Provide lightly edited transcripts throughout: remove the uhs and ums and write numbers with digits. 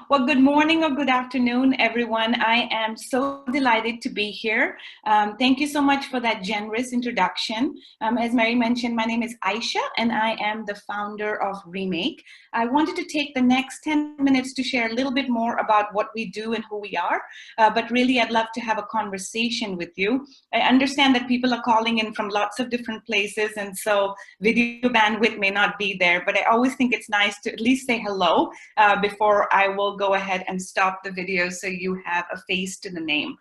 Well, good morning or good afternoon, everyone. I am so delighted to be here. Thank you so much for that generous introduction. As Mary mentioned, my name is Aisha, and I am the founder of Remake. I wanted to take the next 10 minutes to share a little bit more about what we do and who we are, but really I'd love to have a conversation with you. I understand that people are calling in from lots of different places, and so video bandwidth may not be there, but I always think it's nice to at least say hello before I will go ahead and stop the video so you have a face to the name.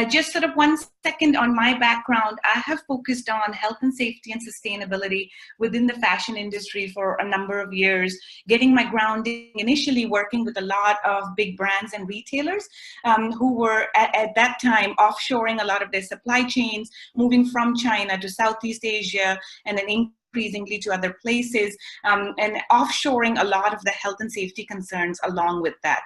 Just sort of 1 second on my background, I have focused on health and safety and sustainability within the fashion industry for a number of years, getting my grounding initially working with a lot of big brands and retailers who were at that time offshoring a lot of their supply chains, moving from China to Southeast Asia and then increasingly to other places, and offshoring a lot of the health and safety concerns along with that.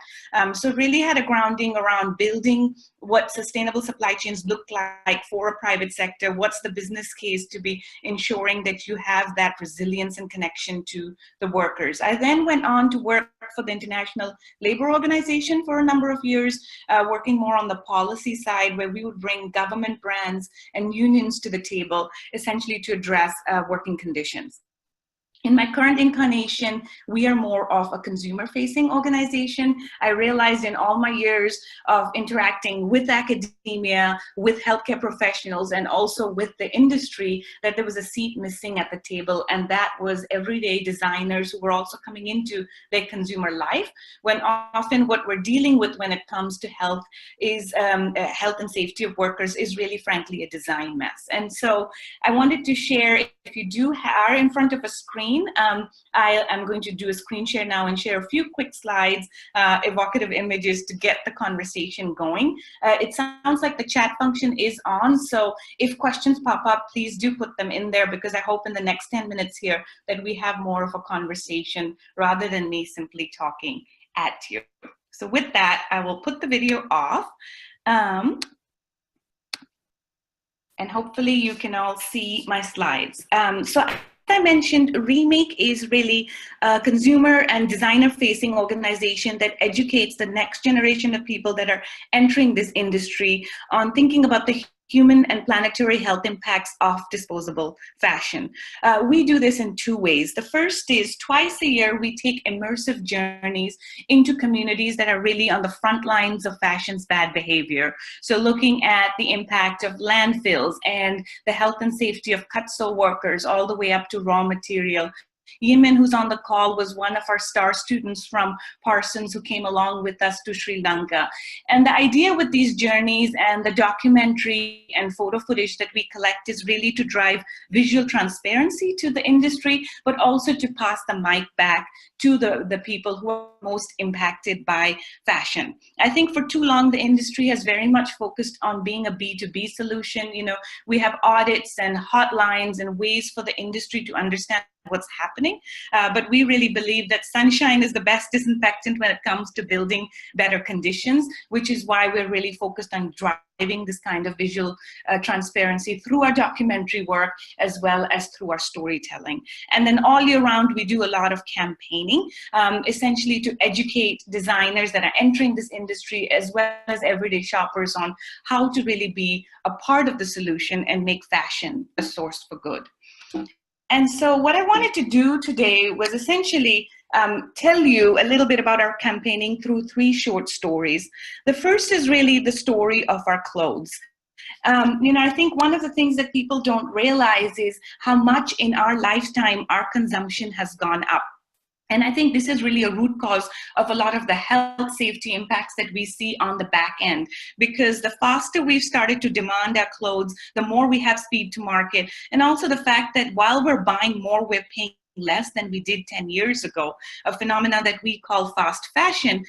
So really had a grounding around building what sustainable supply chains look like for a private sector, what's the business case to be ensuring that you have that resilience and connection to the workers. I then went on to work for the International Labor Organization for a number of years, working more on the policy side where we would bring government brands and unions to the table, essentially to address working conditions. In my current incarnation, we are more of a consumer-facing organization. I realized in all my years of interacting with academia, with healthcare professionals, and also with the industry that there was a seat missing at the table, and that was everyday designers who were also coming into their consumer life, when often what we're dealing with when it comes to health is health and safety of workers is really, frankly, a design mess. And so I wanted to share, if you are in front of a screen, I am going to do a screen share now and share a few quick slides, evocative images to get the conversation going. It sounds like the chat function is on, so if questions pop up, please do put them in there, because I hope in the next 10 minutes here that we have more of a conversation rather than me simply talking at you. So with that, I will put the video off. And hopefully you can all see my slides. So as I mentioned, Remake is really a consumer and designer-facing organization that educates the next generation of people that are entering this industry on thinking about the human and planetary health impacts of disposable fashion. We do this in two ways. The first is twice a year, we take immersive journeys into communities that are really on the front lines of fashion's bad behavior. So looking at the impact of landfills and the health and safety of cut-sew workers all the way up to raw material. Yemen, who's on the call, was one of our star students from Parsons who came along with us to Sri Lanka. And the idea with these journeys and the documentary and photo footage that we collect is really to drive visual transparency to the industry, but also to pass the mic back to the people who are most impacted by fashion. I think for too long, the industry has very much focused on being a B2B solution. You know, we have audits and hotlines and ways for the industry to understand what's happening, but we really believe that sunshine is the best disinfectant when it comes to building better conditions, which is why we're really focused on driving this kind of visual transparency through our documentary work as well as through our storytelling. And then all year round, we do a lot of campaigning, essentially to educate designers that are entering this industry as well as everyday shoppers on how to really be a part of the solution and make fashion a source for good. And so what I wanted to do today was essentially tell you a little bit about our campaigning through 3 short stories. The first is really the story of our clothes. You know, I think one of the things that people don't realize is how much in our lifetime our consumption has gone up. And I think this is really a root cause of a lot of the health safety impacts that we see on the back end, because the faster we've started to demand our clothes, the more we have speed to market. And also the fact that while we're buying more, we're paying less than we did 10 years ago, a phenomenon that we call fast fashion.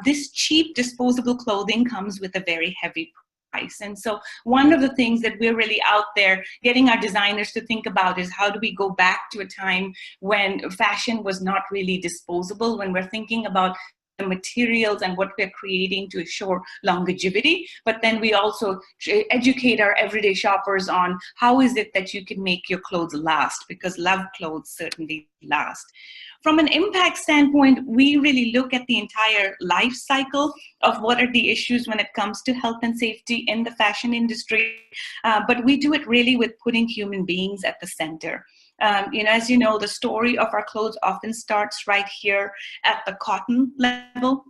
This cheap disposable clothing comes with a very heavy price. And so one of the things that we're really out there getting our designers to think about is how do we go back to a time when fashion was not really disposable, when we're thinking about the materials and what we're creating to assure longevity, but then we also educate our everyday shoppers on how is it that you can make your clothes last, because love clothes certainly last. from an impact standpoint, we really look at the entire life cycle of what are the issues when it comes to health and safety in the fashion industry. But we do it really with putting human beings at the center. As you know, the story of our clothes often starts right here at the cotton level.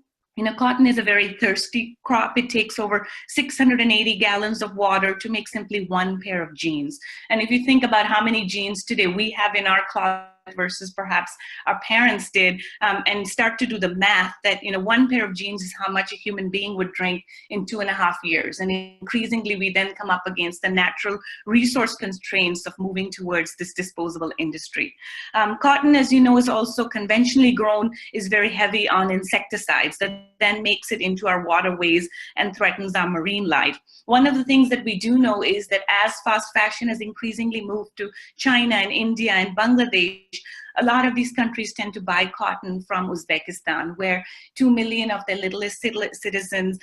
Cotton is a very thirsty crop. It takes over 680 gallons of water to make simply one pair of jeans. And if you think about how many jeans today we have in our closet versus perhaps our parents did, and start to do the math that, one pair of jeans is how much a human being would drink in 2.5 years. And increasingly, we then come up against the natural resource constraints of moving towards this disposable industry. Cotton, as you know, is also conventionally grown, is very heavy on insecticides that then makes it into our waterways and threatens our marine life. One of the things that we do know is that as fast fashion has increasingly moved to China and India and Bangladesh, a lot of these countries tend to buy cotton from Uzbekistan, where 2 million of their littlest citizens,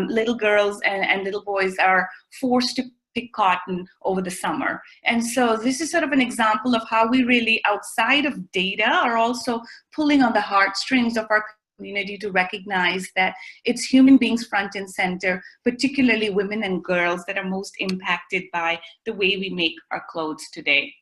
little girls and little boys, are forced to pick cotton over the summer. And so this is sort of an example of how we really, outside of data, are also pulling on the heartstrings of our community to recognize that it's human beings front and center, particularly women and girls, that are most impacted by the way we make our clothes today.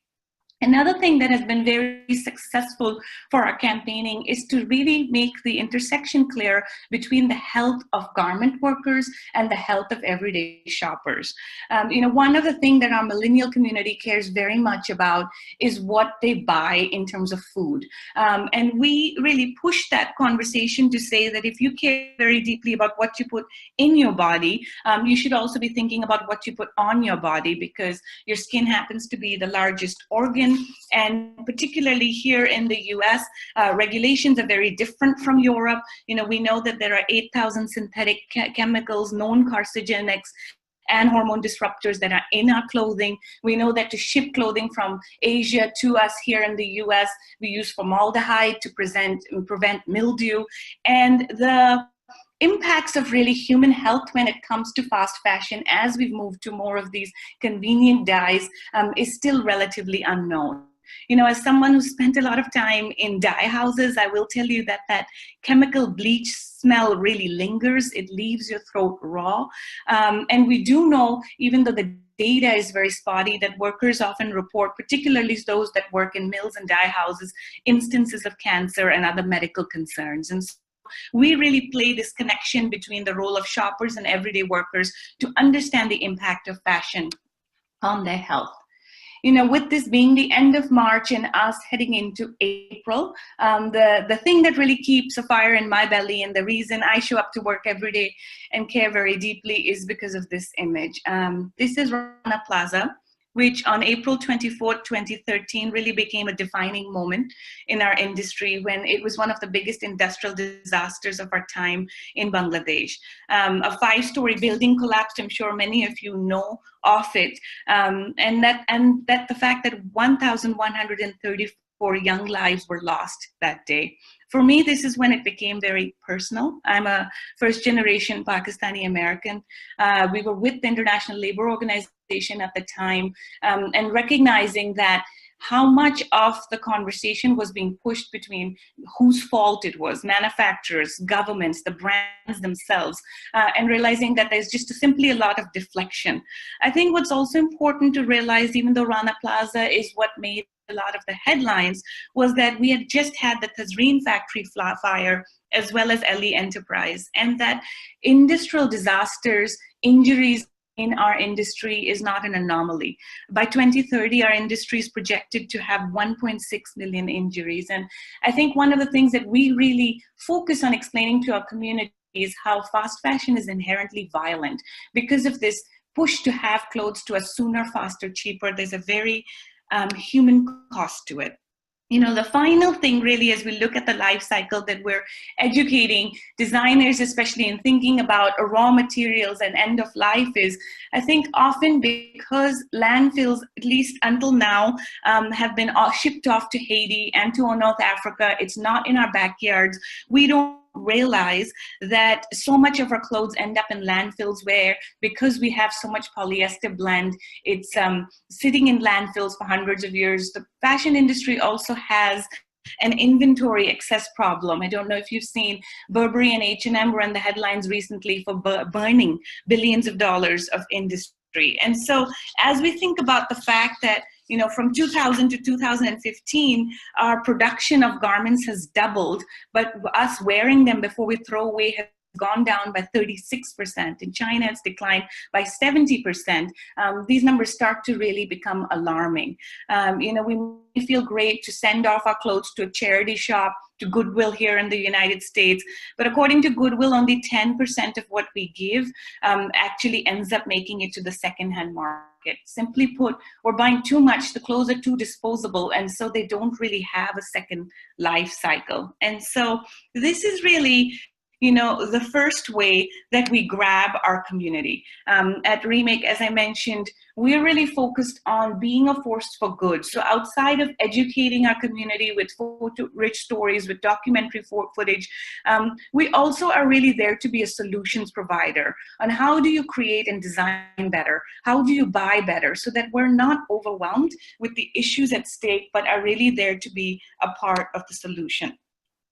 Another thing that has been very successful for our campaigning is to really make the intersection clear between the health of garment workers and the health of everyday shoppers. One of the things that our millennial community cares very much about is what they buy in terms of food. And we really push that conversation to say that if you care very deeply about what you put in your body, you should also be thinking about what you put on your body, because your skin happens to be the largest organ. And particularly here in the US, regulations are very different from Europe. We know that there are 8,000 synthetic chemicals, known carcinogenics, and hormone disruptors that are in our clothing. We know that to ship clothing from Asia to us here in the US, we use formaldehyde to prevent mildew. And the impacts of really human health when it comes to fast fashion, as we've moved to more of these convenient dyes, is still relatively unknown. As someone who spent a lot of time in dye houses, I will tell you that that chemical bleach smell really lingers. It leaves your throat raw. And we do know, even though the data is very spotty, that workers often report, particularly those that work in mills and dye houses, instances of cancer and other medical concerns. And so we really play this connection between the role of shoppers and everyday workers to understand the impact of fashion on their health. With this being the end of March and us heading into April, the thing that really keeps a fire in my belly, and the reason I show up to work every day and care very deeply, is because of this image. This is Rana Plaza, which on April 24th, 2013, really became a defining moment in our industry when it was one of the biggest industrial disasters of our time in Bangladesh. A 5-story building collapsed. I'm sure many of you know of it. And that the fact that 1,134 young lives were lost that day. For me, this is when it became very personal. I'm a first-generation Pakistani American. We were with the International Labor Organization at the time, and recognizing that how much of the conversation was being pushed between whose fault it was, manufacturers, governments, the brands themselves, and realizing that there's just simply a lot of deflection. I think what's also important to realize, even though Rana Plaza is what made a lot of the headlines, was that we had just had the Tazreen factory fire, as well as LE Enterprise, and that industrial disasters, injuries in our industry is not an anomaly. By 2030, our industry is projected to have 1.6 million injuries. And I think one of the things that we really focus on explaining to our community is how fast fashion is inherently violent. Because of this push to have clothes to us sooner, faster, cheaper, there's a very human cost to it. The final thing really, as we look at the life cycle that we're educating designers, especially in thinking about raw materials and end of life, is I think often because landfills, at least until now, have been shipped off to Haiti and to North Africa, it's not in our backyards, we don't realize that so much of our clothes end up in landfills where, because we have so much polyester blend, it's sitting in landfills for hundreds of years. The fashion industry also has an inventory excess problem. I don't know if you've seen Burberry and H&M were in the headlines recently for burning billions of dollars of industry. And so as we think about the fact that, you know, from 2000 to 2015, our production of garments has doubled, but us wearing them before we throw away has gone down by 36%. In China, it's declined by 70%. These numbers start to really become alarming. You know, we feel great to send off our clothes to a charity shop, to Goodwill here in the United States. But according to Goodwill, only 10% of what we give actually ends up making it to the secondhand market. Simply put, we're buying too much, the clothes are too disposable, and so they don't really have a second life cycle. And so this is really, you know, the first way that we grab our community. At Remake, as I mentioned, we're really focused on being a force for good. So outside of educating our community with photo-rich stories, with documentary footage, we also are really there to be a solutions provider on how do you create and design better? How do you buy better? So that we're not overwhelmed with the issues at stake, but are really there to be a part of the solution.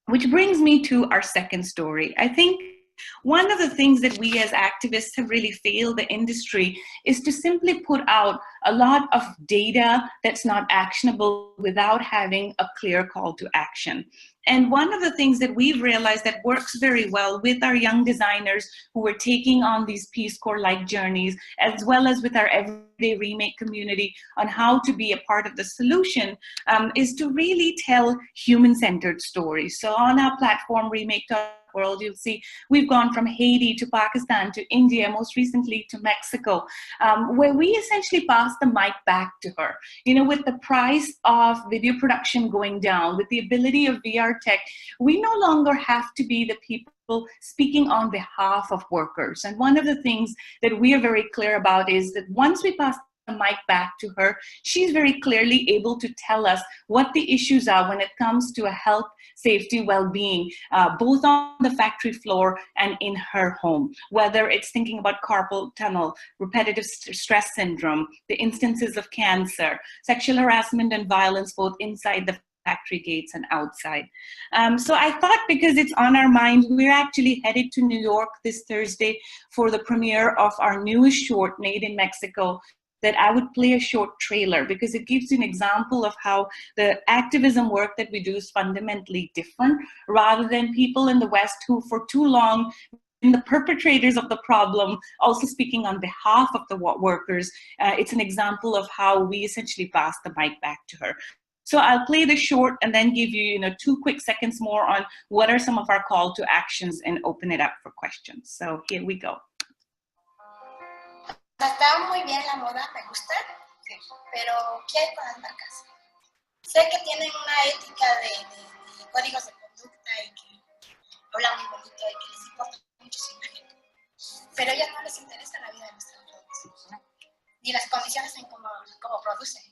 Which brings me to our second story. I think one of the things that we as activists have really failed the industry is to simply put out a lot of data that's not actionable without having a clear call to action. And one of the things that we've realized that works very well with our young designers who are taking on these Peace Corps-like journeys, as well as with our everyday Remake community on how to be a part of the solution, is to really tell human-centered stories. So on our platform, Remake.world, you'll see we've gone from Haiti to Pakistan to India, most recently to Mexico, where we essentially passed the mic back to her. You know, with the price of video production going down, with the ability of VR tech, we no longer have to be the people speaking on behalf of workers. And one of the things that we are very clear about is that once we pass the mic back to her, she's very clearly able to tell us what the issues are when it comes to a health, safety, well-being, both on the factory floor and in her home, whether it's thinking about carpal tunnel, repetitive stress syndrome, the instances of cancer, sexual harassment and violence, both inside the factory gates and outside. So I thought, because it's on our mind, we're actually headed to New York this Thursday for the premiere of our newest short, Made in Mexico, that I would play a short trailer because it gives you an example of how the activism work that we do is fundamentally different, rather than people in the West who for too long been the perpetrators of the problem, also speaking on behalf of the workers. It's an example of how we essentially pass the mic back to her. So I'll play the short and then give you, 2 quick seconds more on what are some of our call to actions and open it up for questions. So here we go. Está muy bien la moda, me gusta, sí. Pero ¿qué hay con las marcas? Sé que tienen una ética de códigos de conducta y que hablan muy bonito y que les importa mucho su imagen, pero a ellas no les interesa la vida de nuestros productos, ¿no? Ni las condiciones en cómo producen.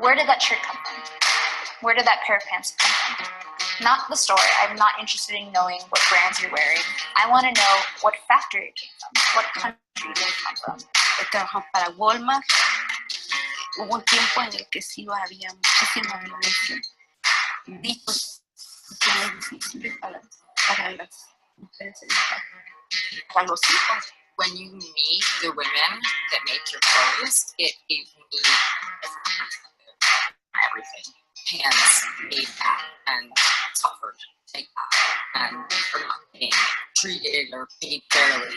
Where did that shirt come from? Where did that pair of pants come from? Not the store. I'm not interested in knowing what brands you're wearing. I want to know what factory it came from, what country did it come from. Trabajamos para Walmart. Hubo un tiempo en el que sí había muchísima violencia. Dichos que muy difíciles para las mujeres para los hijos. When you meet the women that make your clothes, it gave me everything. Hands made that and suffered like that and are not being treated or paid fairly.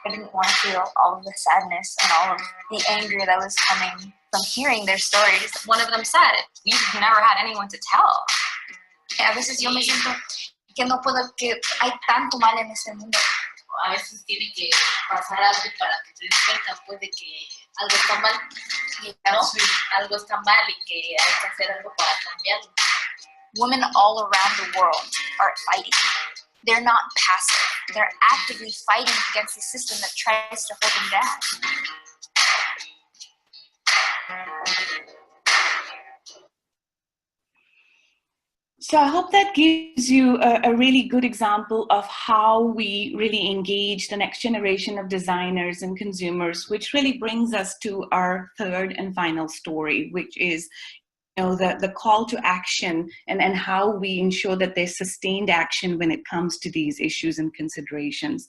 I didn't want to feel all of the sadness and all of the anger that was coming from hearing their stories. One of them said, "We've never had anyone to tell." A veces yo me siento que no puedo, que hay tanto mal en este mundo. A veces tiene que pasar algo para que te des cuenta, pues, de que algo está mal, ¿no? Algo está mal y que hay que hacer algo para cambiarlo. Women all around the world are fighting. They're not passive. They're actively fighting against the system that tries to hold them down. So I hope that gives you a really good example of how we really engage the next generation of designers and consumers, which really brings us to our third and final story, which is the call to action and how we ensure that there's sustained action when it comes to these issues and considerations.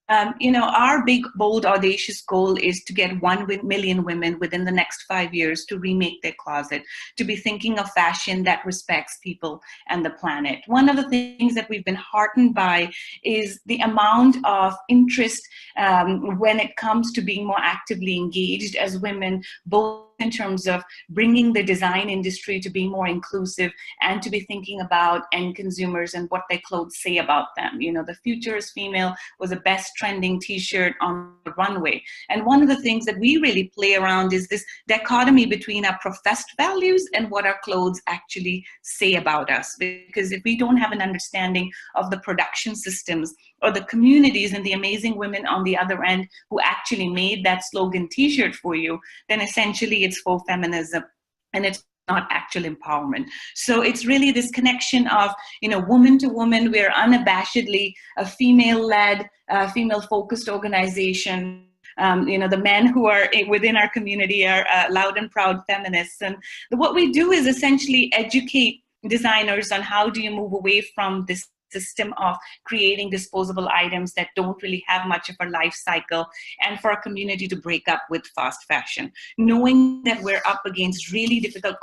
Our big, bold, audacious goal is to get 1 million women within the next 5 years to remake their closet, to be thinking of fashion that respects people and the planet. One of the things that we've been heartened by is the amount of interest when it comes to being more actively engaged as women, both in terms of bringing the design industry to be more inclusive and to be thinking about end consumers and what their clothes say about them. The Future is Female was the best trending t-shirt on the runway. And one of the things that we really play around is this dichotomy between our professed values and what our clothes actually say about us. Because if we don't have an understanding of the production systems or the communities and the amazing women on the other end who actually made that slogan t-shirt for you, then essentially it's faux feminism and it's not actual empowerment. So it's really this connection of, woman to woman. We're unabashedly a female-led, female-focused organization. The men who are within our community are loud and proud feminists. And what we do is essentially educate designers on how do you move away from this system of creating disposable items that don't really have much of a life cycle, and for our community to break up with fast fashion, knowing that we're up against really difficult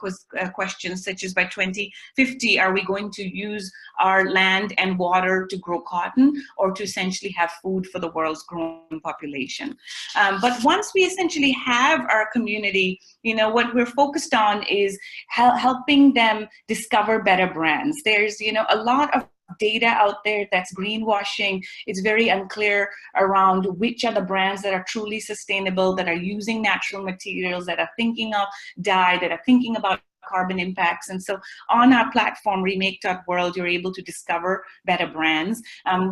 questions such as by 2050, are we going to use our land and water to grow cotton or to essentially have food for the world's growing population? But once we essentially have our community, what we're focused on is helping them discover better brands. There's, a lot of data out there that's greenwashing. It's very unclear around which are the brands that are truly sustainable, that are using natural materials, that are thinking of dye, that are thinking about carbon impacts. And so on our platform, remake.world, you're able to discover better brands.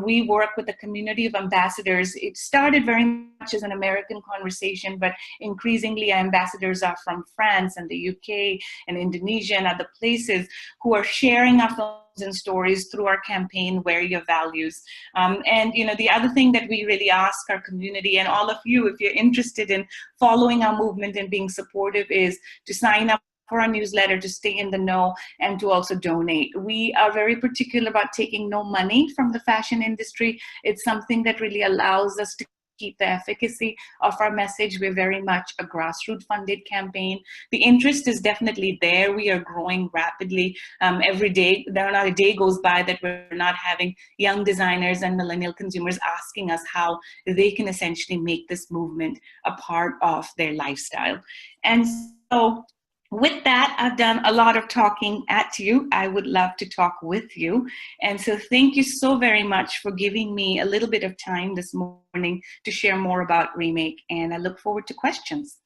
We work with a community of ambassadors. It started very much as an American conversation, but increasingly our ambassadors are from France and the UK and Indonesia and other places who are sharing our films and stories through our campaign, Wear Your Values. And the other thing that we really ask our community and all of you, if you're interested in following our movement and being supportive, is to sign up for our newsletter, to stay in the know, and to also donate. We are very particular about taking no money from the fashion industry. It's something that really allows us to keep the efficacy of our message. We're very much a grassroots funded campaign. The interest is definitely there. We are growing rapidly every day. Not a day goes by that we're not having young designers and millennial consumers asking us how they can essentially make this movement a part of their lifestyle. And so with that, I've done a lot of talking at you. I would love to talk with you. And so thank you so very much for giving me a little bit of time this morning to share more about Remake. And I look forward to questions.